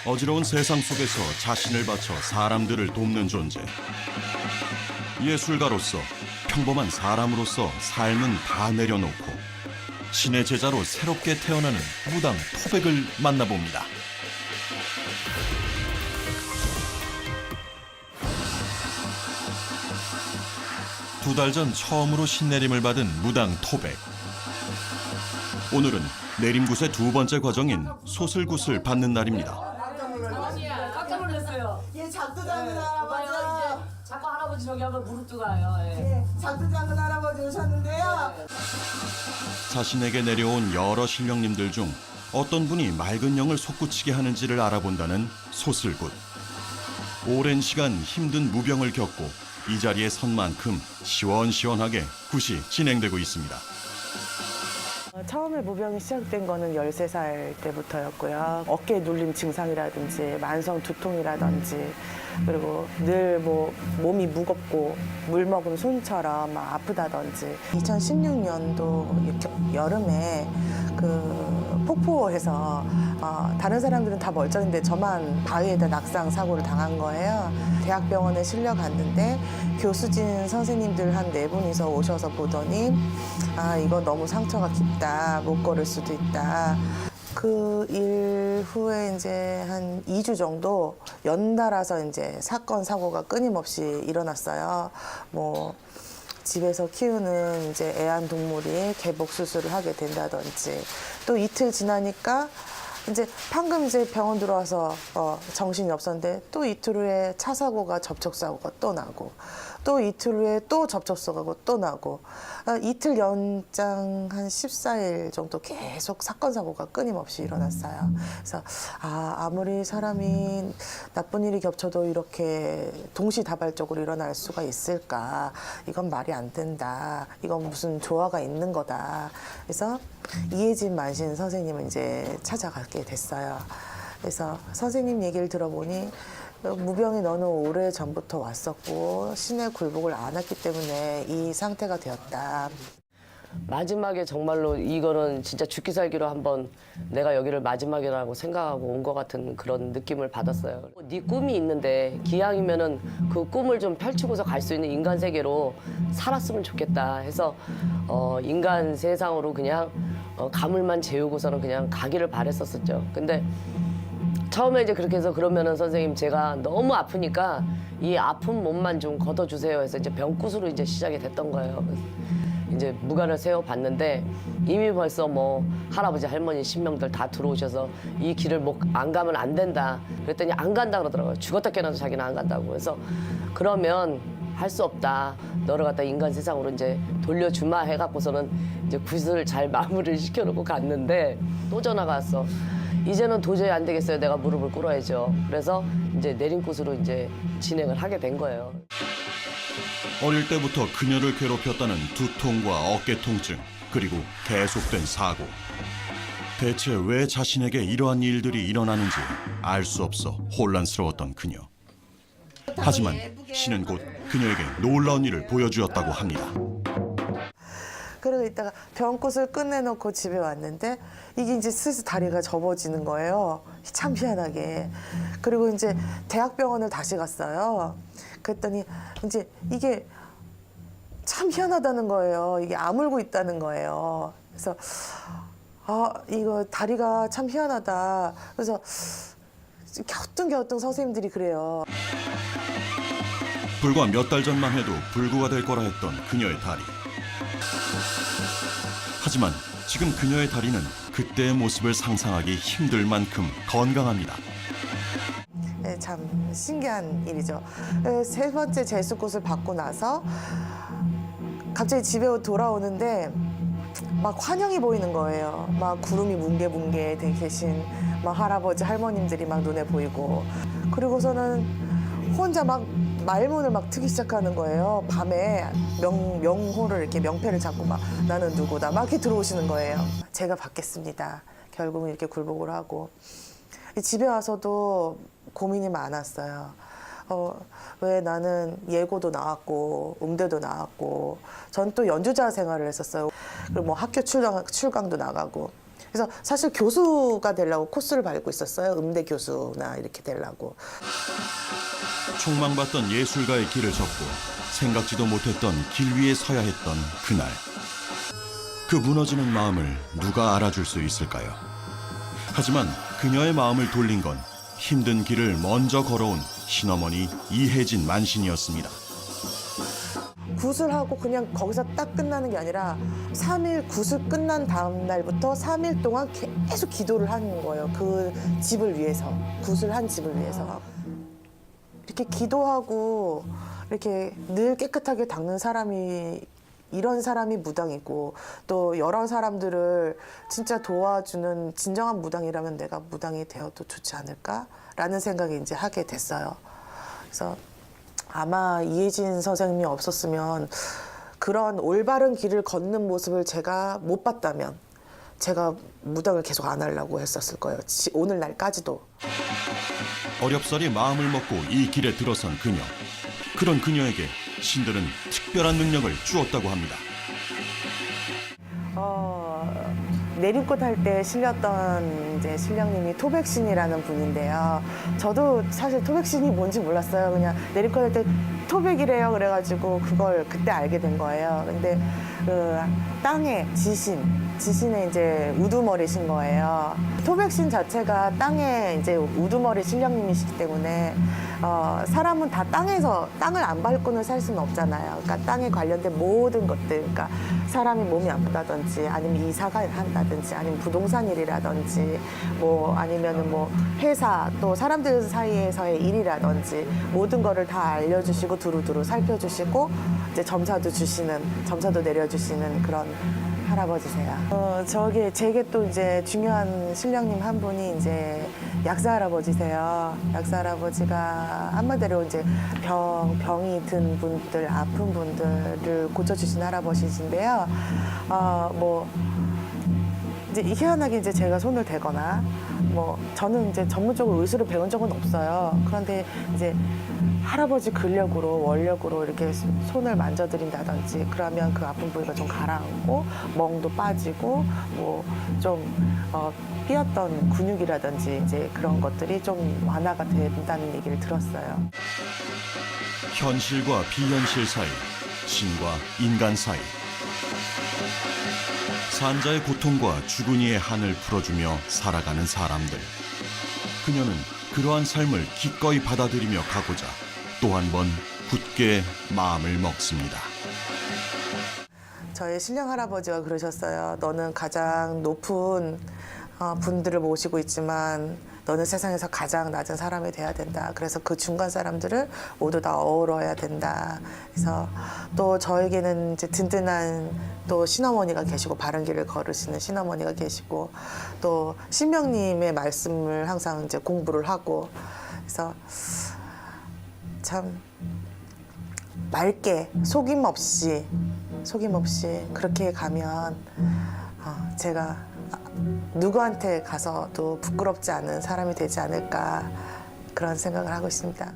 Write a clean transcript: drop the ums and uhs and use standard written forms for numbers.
어지러운 세상 속에서 자신을 바쳐 사람들을 돕는 존재. 예술가로서 평범한 사람으로서 삶은 다 내려놓고 신의 제자로 새롭게 태어나는 무당 토백을 만나봅니다. 두 달 전 처음으로 신내림을 받은 무당 토백. 오늘은 내림굿의 두 번째 과정인 소슬굿을 받는 날입니다. 깜짝 놀랐어요. 예, 작두 작은 할아버지. 자꾸 할아버지 저기 한번 무릎 뜨고 가요. 예, 작두 작은 할아버지 오셨는데요. 자신에게 내려온 여러 신령님들 중 어떤 분이 맑은 영을 솟구치게 하는지를 알아본다는 소슬굿. 오랜 시간 힘든 무병을 겪고 이 자리에 선 만큼 시원시원하게 굿이 진행되고 있습니다. 처음에 무병이 시작된 거는 13살 때부터였고요. 어깨 눌림 증상이라든지 만성 두통이라든지 그리고 늘 몸이 무겁고 물 먹은 손처럼 막 아프다든지 2016년도 여름에 그 폭포에서 다른 사람들은 다 멀쩡한데 저만 바위에다 낙상 사고를 당한 거예요. 대학병원에 실려갔는데 교수진 선생님들 한 4분이서 오셔서 보더니 이거 너무 상처가 깊다. 못 걸을 수도 있다. 그 일 후에 이제 한 2주 정도 연달아서 이제 사건 사고가 끊임없이 일어났어요. 집에서 키우는 이제 애완동물이 개복 수술을 하게 된다든지 또 이틀 지나니까 이제 방금 이제 병원 들어와서 정신이 없었는데 또 이틀 후에 차 사고가 접촉사고가 또 나고 또 이틀 후에 또 접촉사고가 또 나고 이틀 연장 한 14일 정도 계속 사건 사고가 끊임없이 일어났어요. 그래서 아무리 사람이 나쁜 일이 겹쳐도 이렇게 동시다발적으로 일어날 수가 있을까? 이건 말이 안 된다. 이건 무슨 조화가 있는 거다. 그래서 이혜진 만신 선생님을 이제 찾아가게 됐어요. 그래서 선생님 얘기를 들어보니 무병이 너는 오래 전부터 왔었고 신의 굴복을 안 했기 때문에 이 상태가 되었다. 마지막에 정말로 이거는 진짜 죽기 살기로 한번 내가 여기를 마지막이라고 생각하고 온 것 같은 그런 느낌을 받았어요. 네 꿈이 있는데 기왕이면은 그 꿈을 좀 펼치고서 갈 수 있는 인간 세계로 살았으면 좋겠다 해서 인간 세상으로 그냥 가물만 재우고서는 그냥 가기를 바랬었었죠. 근데 처음에 이제 그렇게 해서 그러면은 선생님 제가 너무 아프니까 이 아픈 몸만 좀 걷어주세요 해서 이제 병굿으로 이제 시작이 됐던 거예요. 이제 무관을 세워봤는데 이미 벌써 할아버지 할머니 신명들 다 들어오셔서 이 길을 안 가면 안 된다. 그랬더니 안 간다 그러더라고요. 죽었다 깨어나서 자기는 안 간다고. 그래서 그러면 할 수 없다. 너를 갖다 인간 세상으로 이제 돌려주마 해갖고서는 이제 굿을 잘 마무리를 시켜놓고 갔는데 또 전화가 왔어. 이제는 도저히 안 되겠어요. 내가 무릎을 꿇어야죠. 그래서 이제 내림굿으로 이제 진행을 하게 된 거예요. 어릴 때부터 그녀를 괴롭혔다는 두통과 어깨 통증, 그리고 계속된 사고. 대체 왜 자신에게 이러한 일들이 일어나는지 알 수 없어 혼란스러웠던 그녀. 하지만 신은 곧 그녀에게 놀라운 일을 보여주었다고 합니다. 그러고 있다가 병굿을 끝내놓고 집에 왔는데 이게 이제 슬슬 다리가 접어지는 거예요. 참 희한하게. 그리고 이제 대학병원을 다시 갔어요. 그랬더니 이제 이게 참 희한하다는 거예요. 이게 아물고 있다는 거예요. 그래서 이거 다리가 참 희한하다. 그래서 갸우뚱갸우뚱 선생님들이 그래요. 불과 몇 달 전만 해도 불구가 될 거라 했던 그녀의 다리. 하지만 지금 그녀의 다리는 그때의 모습을 상상하기 힘들 만큼 건강합니다. 네, 참 신기한 일이죠. 세 번째 재수굿을 받고 나서 갑자기 집에 돌아오는데 막 환영이 보이는 거예요. 막 구름이 뭉게뭉게 계신 막 할아버지 할머님들이 막 눈에 보이고 그리고서는 혼자 막 말문을 막 트기 시작하는 거예요. 밤에 명호를 이렇게 명패를 잡고 막 나는 누구다 막 이렇게 들어오시는 거예요. 제가 받겠습니다. 결국은 이렇게 굴복을 하고 집에 와서도 고민이 많았어요. 왜 나는 예고도 나왔고 음대도 나왔고 전 또 연주자 생활을 했었어요. 그리고 학교 출강도 나가고 그래서 사실 교수가 되려고 코스를 밟고 있었어요. 음대 교수나 이렇게 되려고. 촉망받던 예술가의 길을 접고 생각지도 못했던 길 위에 서야 했던 그날. 그 무너지는 마음을 누가 알아줄 수 있을까요? 하지만 그녀의 마음을 돌린 건 힘든 길을 먼저 걸어온 신어머니 이혜진 만신이었습니다. 굿을 그냥 거기서 딱 끝나는 게 아니라 3일 굿을 끝난 다음 날부터 3일 동안 계속 기도를 하는 거예요. 그 집을 위해서, 굿을 한 집을 위해서. 이렇게 기도하고 이렇게 늘 깨끗하게 닦는 사람이, 이런 사람이 무당이고, 또 여러 사람들을 진짜 도와주는 진정한 무당이라면 내가 무당이 되어도 좋지 않을까라는 생각이 이제 하게 됐어요. 그래서 아마 이혜진 선생님이 없었으면, 그런 올바른 길을 걷는 모습을 제가 못 봤다면 제가 무당을 계속 안 하려고 했었을 거예요. 오늘날까지도. 어렵사리 마음을 먹고 이 길에 들어선 그녀. 그런 그녀에게 신들은 특별한 능력을 주었다고 합니다. 내림꽃 할 때 실렸던 이제 신령님이 토백신이라는 분인데요. 저도 사실 토백신이 뭔지 몰랐어요. 그냥 내림꽃 할 때 토백이래요. 그래가지고 그걸 그때 알게 된 거예요. 근데 그 땅의 지신의 이제 우두머리신 거예요. 토백신 자체가 땅의 이제 우두머리 신령님이시기 때문에 사람은 다 땅을 안 밟고는 살 수는 없잖아요. 그러니까 땅에 관련된 모든 것들, 그러니까 사람이 몸이 아프다든지, 아니면 이사가 한다든지, 아니면 부동산 일이라든지, 뭐 아니면은 뭐 회사, 또 사람들 사이에서의 일이라든지, 모든 거를 다 알려주시고 두루두루 살펴주시고 이제 점사도 내려주시는 그런 할아버지세요. 제게 또 이제 중요한 신령님 한 분이 이제 약사 할아버지세요. 약사 할아버지가 한마디로 이제 병이 든 분들, 아픈 분들을 고쳐주신 할아버지신데요. 뭐 이제 희한하게 이제 제가 손을 대거나, 뭐 저는 이제 전문적으로 의술을 배운 적은 없어요. 그런데 이제 할아버지 원력으로 이렇게 손을 만져드린다든지, 그러면 그 아픈 부위가 좀 가라앉고 멍도 빠지고 뭐 좀 삐었던 근육이라든지 이제 그런 것들이 좀 완화가 된다는 얘기를 들었어요. 현실과 비현실 사이, 신과 인간 사이. 산자의 고통과 주근이의 한을 풀어주며 살아가는 사람들. 그녀는 그러한 삶을 기꺼이 받아들이며 가고자 또 한 번 굳게 마음을 먹습니다. 저의 신령 할아버지가 그러셨어요. 너는 가장 높은 분들을 모시고 있지만 너는 세상에서 가장 낮은 사람이 돼야 된다. 그래서 그 중간 사람들을 모두 다 어우러야 된다. 그래서 또 저에게는 이제 든든한 또 신어머니가 계시고, 바른 길을 걸으시는 신어머니가 계시고, 또 신명님의 말씀을 항상 이제 공부를 하고, 그래서 참 맑게 속임 없이 그렇게 가면 제가 누구한테 가서도 부끄럽지 않은 사람이 되지 않을까, 그런 생각을 하고 있습니다.